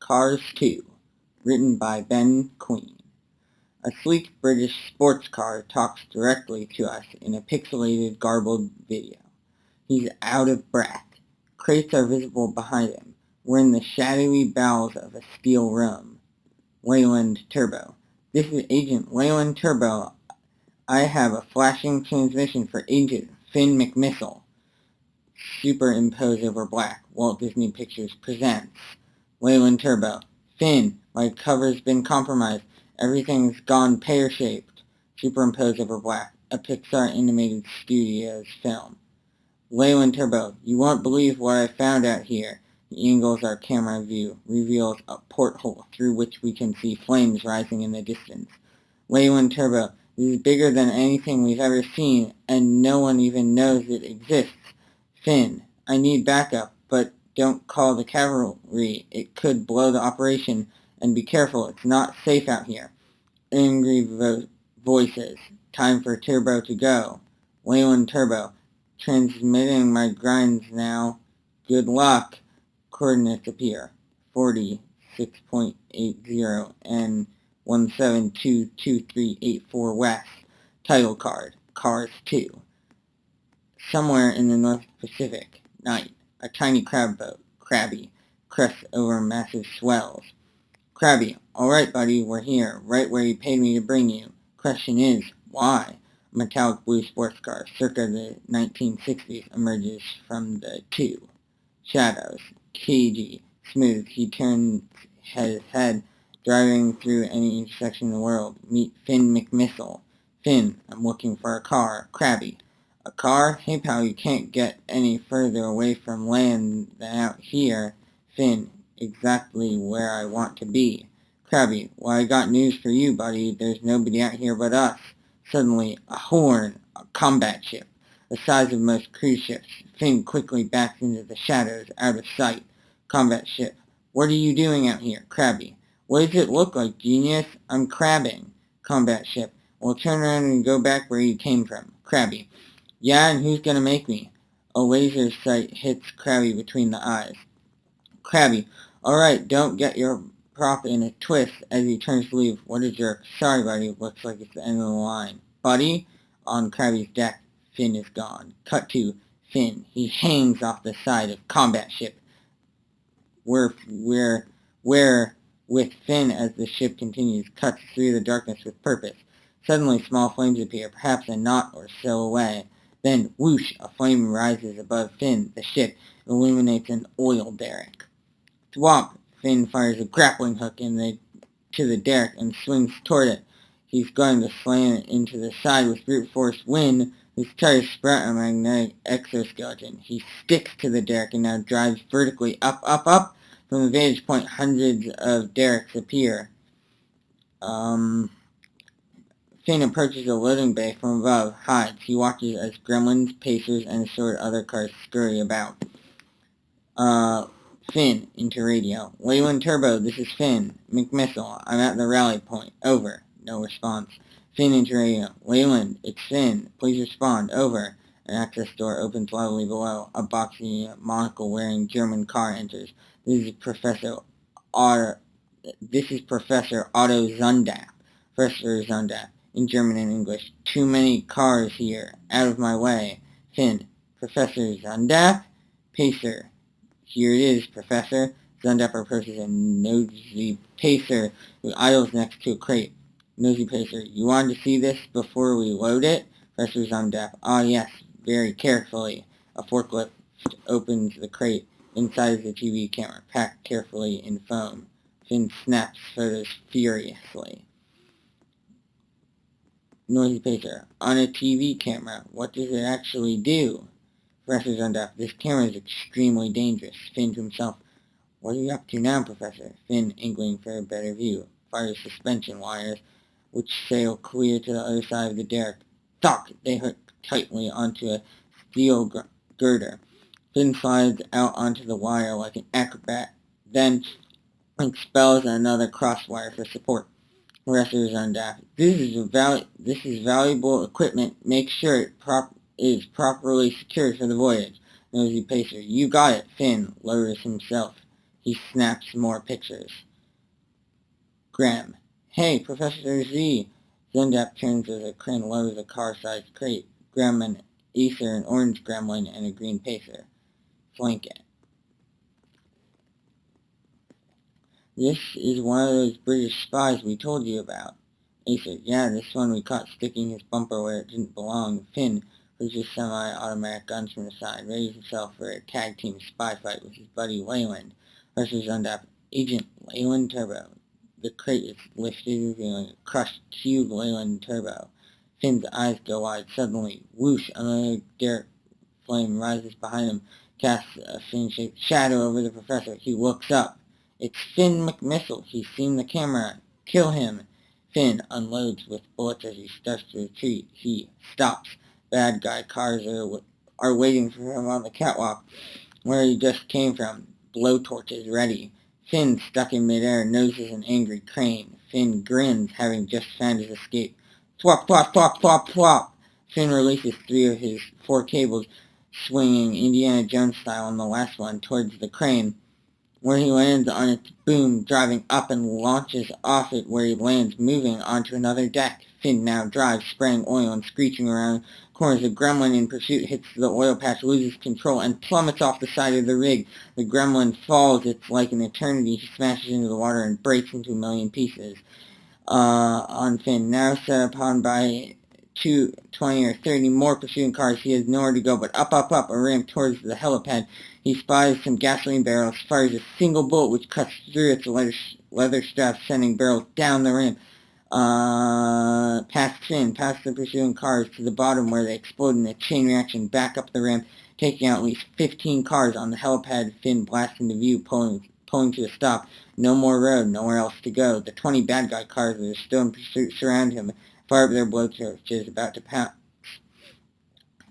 Cars 2, written by Ben Queen. A sleek British sports car talks directly to us in a pixelated, garbled video. He's out of breath. Crates are visible behind him. We're in the shadowy bowels of a steel room. Leyland Turbo. This is Agent Leyland Turbo. I have a flashing transmission for Agent Finn McMissile. Superimposed over black. Walt Disney Pictures presents Leyland Turbo. Finn, my cover's been compromised. Everything's gone pear-shaped. Superimposed over black. A Pixar Animated Studios film. Leyland Turbo, you won't believe what I found out here. He angles our camera view, reveals a porthole through which we can see flames rising in the distance. Leyland Turbo, this is bigger than anything we've ever seen, and no one even knows it exists. Finn, I need backup, but don't call the cavalry. It could blow the operation, and be careful, it's not safe out here. Angry voices. Time for Turbo to go. Leyland Turbo, transmitting my grinds now. Good luck. Coordinates appear. 46.80 and 1722384 west. Title card. Cars 2. Somewhere in the North Pacific, night, a tiny crab boat, Krabby, crests over massive swells. Krabby, alright buddy, we're here, right where you paid me to bring you. Question is, why? A metallic blue sports car, circa the 1960s, emerges from the two. Shadows, cagey, smooth, he turns his head, driving through any intersection in the world. Meet Finn McMissile. Finn, I'm looking for a car. Krabby, a car? Hey pal, you can't get any further away from land than out here. Finn, exactly where I want to be. Krabby, well I got news for you buddy, there's nobody out here but us. Suddenly, a horn, a combat ship, the size of most cruise ships. Finn quickly backs into the shadows, out of sight. Combat ship, what are you doing out here? Krabby, what does it look like, genius? I'm crabbing. Combat ship, well turn around and go back where you came from. Krabby, yeah, and who's gonna make me? A laser sight hits Krabby between the eyes. Krabby, alright, don't get your prop in a twist as he turns to leave. What a jerk. Sorry, buddy. Looks like it's the end of the line. Buddy? On Krabby's deck, Finn is gone. Cut to Finn. He hangs off the side of combat ship. Where with Finn as the ship continues, cuts through the darkness with purpose. Suddenly, small flames appear, perhaps a knot or so away. Then, whoosh, a flame rises above Finn. The ship illuminates an oil derrick. Thwomp! Finn fires a grappling hook to the derrick and swings toward it. He's going to slam it into the side with brute force wind. His tires sprout a magnetic exoskeleton. He sticks to the derrick and now drives vertically up. From the vantage point, hundreds of derricks appear. Finn approaches a loading bay from above, hides. He watches as gremlins, pacers, and assorted other cars scurry about. Finn, into radio. Leyland Turbo, this is Finn. McMissile, I'm at the rally point. Over. No response. Finn, into radio. Leyland, it's Finn. Please respond. Over. An access door opens loudly below. A boxy, monocle-wearing German car enters. This is Professor Otto Zundap. Professor Zundap, in German and English. Too many cars here. Out of my way. Finn, Professor Zundap? Pacer. Here it is, Professor. Zundap approaches a nosy pacer who idles next to a crate. Nosy pacer, you wanted to see this before we load it? Professor Zundap, ah yes, very carefully. A forklift opens the crate. Inside is a TV camera, packed carefully in foam. Finn snaps photos furiously. Noisy pacer, on a TV camera, what does it actually do? Professor Zundap, this camera is extremely dangerous. Finn to himself, what are you up to now, Professor? Finn, angling for a better view, fires suspension wires, which sail clear to the other side of the derrick. Thunk! They hook tightly onto a steel girder. Finn slides out onto the wire like an acrobat, then expels another cross wire for support. Professor Zundap, this is valuable equipment. Make sure it is properly secured for the voyage. Nosy pacer, you got it. Finn lowers himself He snaps more pictures. Graham. Hey, Professor Z. Zundap turns as a crane lowers a car-sized crate. Graham and Acer, an orange gremlin, and a green pacer flank it. This is one of those British spies we told you about. Acer. Yeah, this one we caught sticking his bumper where it didn't belong. Finn, who's just semi-automatic guns from the side, readies himself for a tag team spy fight with his buddy Leyland versus Zundap. Agent Leyland Turbo. The crate is lifted, revealing a crushed cube Leyland Turbo. Finn's eyes go wide. Suddenly, whoosh, another Derek flame rises behind him, casts a fin-shaped shadow over the professor. He looks up. It's Finn McMissile. He's seen the camera. Kill him. Finn unloads with bullets as he starts to retreat. He stops. Bad guy cars are waiting for him on the catwalk where he just came from. Blowtorches ready. Finn, stuck in midair, noses an angry crane. Finn grins, having just found his escape. Flop, flop, flop, flop, flop. Finn releases 3 of his 4 cables, swinging Indiana Jones style on the last one towards the crane, where he lands on its boom, driving up and launches off it where he lands, moving onto another deck. Finn now drives, spraying oil and screeching around corners. The gremlin in pursuit hits the oil patch, loses control, and plummets off the side of the rig. The gremlin falls. It's like an eternity. He smashes into the water and breaks into a million pieces. On Finn, now set upon by 20 or 30 more pursuing cars. He has nowhere to go but up, up, up, a ramp towards the helipad. He spies some gasoline barrels, fires a single bullet which cuts through its leather straps, sending barrels down the ramp. Past Finn, past the pursuing cars, to the bottom where they explode in a chain reaction, back up the ramp, taking out at least 15 cars. On the helipad, Finn blasts into view, pulling to a stop. No more road, nowhere else to go. The 20 bad guy cars that are still in pursuit surround him, fire up their blowtorches, about to pounce.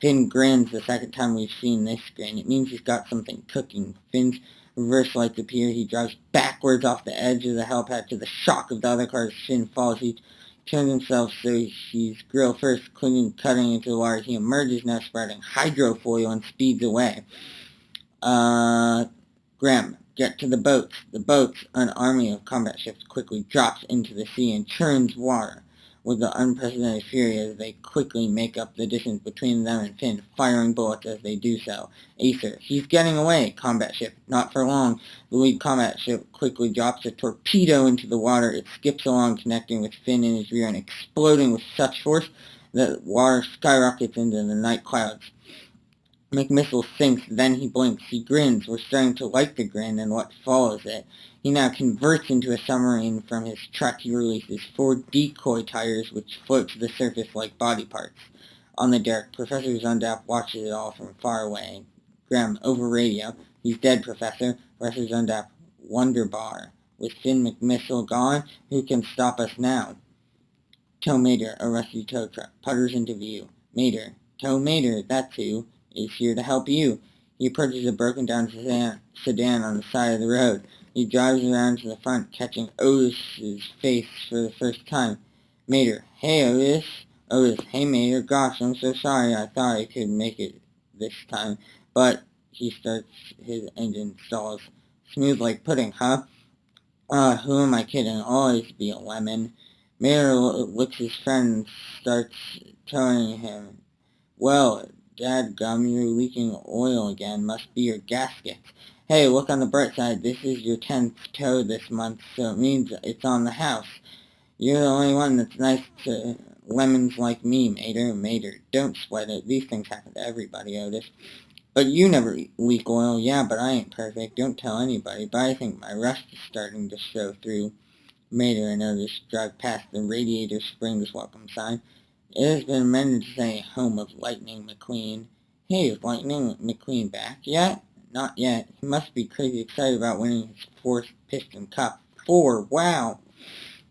Finn grins the second time we've seen this grin. It means he's got something cooking. Finn's reverse lights appear. He drives backwards off the edge of the helipad to the shock of the other cars. Finn falls. He turns himself so he's grill first, cutting into the water. He emerges, now sprouting hydrofoil, and speeds away. Graham, get to the boats. The boats, an army of combat ships, quickly drops into the sea and churns water with the unprecedented fury as they quickly make up the distance between them and Finn, firing bullets as they do so. Acer, he's getting away. Combat ship, not for long. The lead combat ship quickly drops a torpedo into the water. It skips along, connecting with Finn in his rear and exploding with such force that water skyrockets into the night clouds. McMissile thinks, then he blinks. He grins. We're starting to like the grin and what follows it. He now converts into a submarine. From his truck, he releases 4 decoy tires, which float to the surface like body parts. On the deck, Professor Zundap watches it all from far away. Graham, over radio. He's dead, Professor. Professor Zundap, Wonderbar. With Finn McMissile gone, who can stop us now? Tow Mater, a rusty tow truck, putters into view. Mater, Tow Mater, that's who, is here to help you. He approaches a broken-down sedan on the side of the road. He drives around to the front, catching Otis's face for the first time. Mater, hey Otis. Otis, hey Mater, gosh, I'm so sorry. I thought I could make it this time. But he starts, his engine stalls. Smooth like pudding, huh? Who am I kidding? Always be a lemon. Mater licks his friend and starts towing him. Well, dadgum, you're leaking oil again. Must be your gaskets. Hey, look on the bright side. This is your 10th tow this month, so it means it's on the house. You're the only one that's nice to lemons like me, Mater. Mater, don't sweat it. These things happen to everybody, Otis. But you never leak oil. Yeah, but I ain't perfect. Don't tell anybody. But I think my rust is starting to show through. Mater and Otis drive past the Radiator Springs welcome sign. It has been amended to say home of Lightning McQueen. Hey, is Lightning McQueen back yet? Not yet. He must be crazy excited about winning his 4th Piston Cup. 4, wow!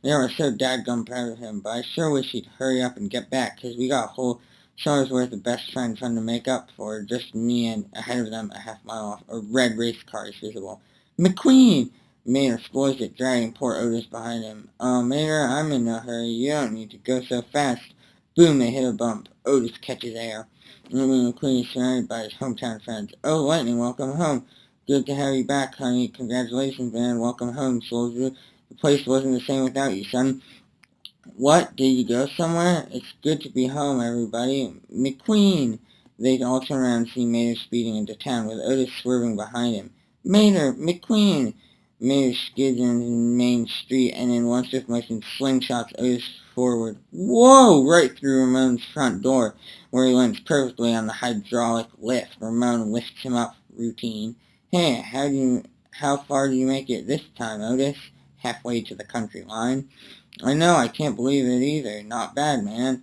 They were so dadgum proud of him, but I sure wish he'd hurry up and get back, 'cause we got a whole summer's worth of best friend fun to make up for. Just me and ahead of them a half-mile off, a red race car is visible. McQueen! Mater explodes it, dragging poor Otis behind him. Mater, I'm in a hurry. You don't need to go so fast. Boom, they hit a bump. Otis catches air. Lightning McQueen is surrounded by his hometown friends. Oh, Lightning, welcome home. Good to have you back, honey. Congratulations, man. Welcome home, soldier. The place wasn't the same without you, son. What? Did you go somewhere? It's good to be home, everybody. McQueen! They all turn around and see Mater speeding into town, with Otis swerving behind him. Mater! McQueen! Mater skids into the main street, and in one swift motion slingshots Otis forward. Whoa! Right through Ramon's front door, where he lands perfectly on the hydraulic lift. Ramon lifts him up, routine. Hey, how far do you make it this time, Otis? Halfway to the country line. I know, I can't believe it either. Not bad, man.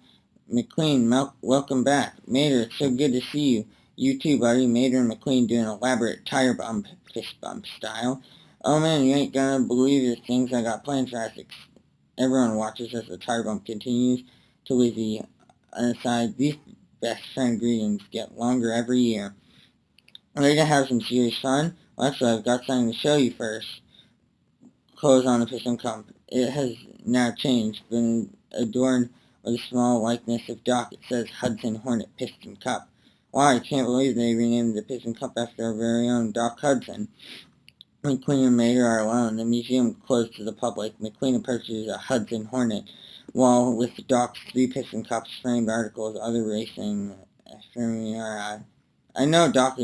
McQueen, welcome back. Mater, it's so good to see you. You too, buddy. Mater and McQueen do an elaborate tire bump, fist bump style. Oh man, you ain't gonna believe the things I got planned for us. Everyone watches as the tire bump continues. To Lizzie, on the side, these best friend greetings get longer every year. Ready to have some serious fun? Well, actually, I've got something to show you first. Clothes on the piston cup. It has now changed, been adorned with a small likeness of Doc. It says Hudson Hornet Piston Cup. Wow, I can't believe they renamed the Piston Cup after our very own Doc Hudson. McQueen and Mater are alone. The museum closed to the public. McQueen approaches a Hudson Hornet, while with Doc's 3 piston cups, framed articles, other racing. I know Doc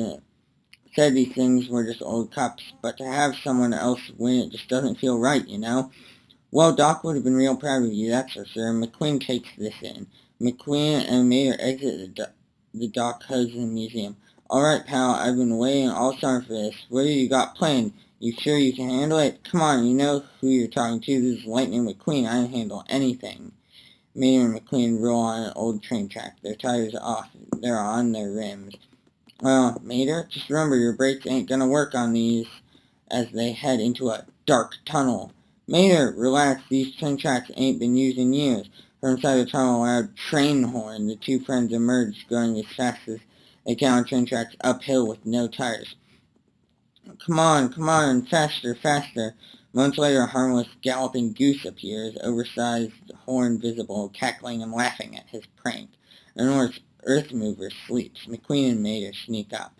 said these things were just old cups, but to have someone else win it just doesn't feel right, you know? Well, Doc would have been real proud of you, that's for sure. McQueen takes this in. McQueen and Mater exit the Doc Hudson Museum. Alright, pal, I've been waiting all summer for this. What do you got planned? You sure you can handle it? Come on, you know who you're talking to. This is Lightning McQueen. I can handle anything. Mater and McQueen roll on an old train track. Their tires are off. They're on their rims. Well, Mater, just remember your brakes ain't gonna work on these as they head into a dark tunnel. Mater, relax, these train tracks ain't been used in years. From inside the tunnel, a loud train horn. The 2 friends emerge, going as fast as they can on train tracks uphill with no tires. Come on, faster, faster. Moments later, a harmless galloping goose appears, oversized horn visible, cackling and laughing at his prank. An earth mover sleeps. McQueen and Mater sneak up.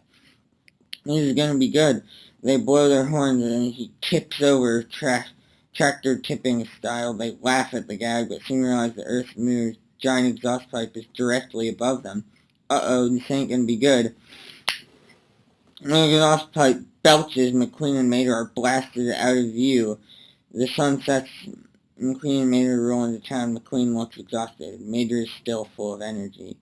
This is gonna be good. They blow their horns and he tips over, tractor tipping style. They laugh at the gag, but soon realize the earth mover's giant exhaust pipe is directly above them. Uh-oh, this ain't gonna be good. The exhaust pipe belches. McQueen and Mater are blasted out of view. The sun sets. McQueen and Mater roll into town. McQueen looks exhausted. Mater is still full of energy.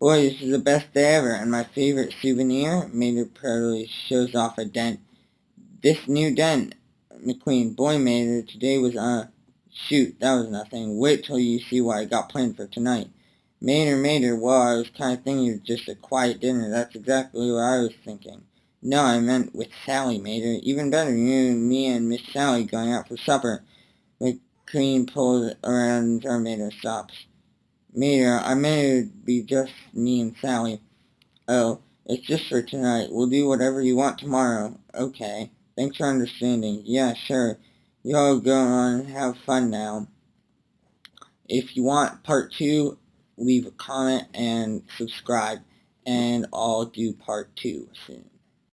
Boy, this is the best day ever, and my favorite souvenir? Mater proudly shows off a dent. This new dent, McQueen. Boy, Mater, today was shoot, that was nothing. Wait till you see what I got planned for tonight. Mater, well, I was kind of thinking of just a quiet dinner. That's exactly what I was thinking. No, I meant with Sally, Mater. Even better, you, me, and Miss Sally going out for supper. McQueen pulls around and Mater stops. Mater, I meant it would be just me and Sally. Oh, it's just for tonight. We'll do whatever you want tomorrow. Okay. Thanks for understanding. Yeah, sure. You all go on and have fun now. If you want part 2, leave a comment and subscribe, and I'll do part 2 soon.